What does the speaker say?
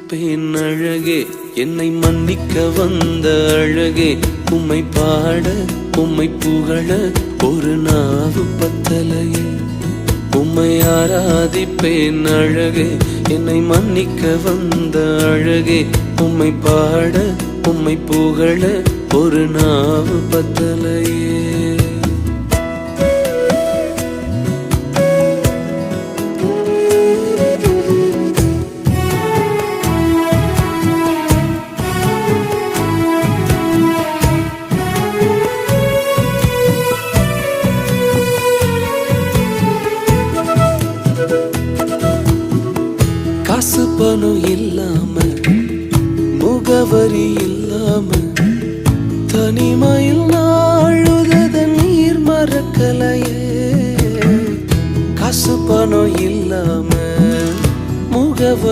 ஆராதிப்பேன் அழகே, என்னை மன்னிக்க வந்த அழகே. உம்மை பாட உம்மை புகழ ஒரு நாவு பத்தலையே. உம்மை ஆராதிப்பேன் அழகே, என்னை மன்னிக்க வந்த அழகே. உம்மை பாட உம்மை புகழ ஒரு நாவு பத்தலையே. காசு பணம் இல்லாம, முகவரி இல்லாம, தனிமையில் நாழுத நீர் மறக்கலையே. காசு பணம் இல்லாம, முகவரி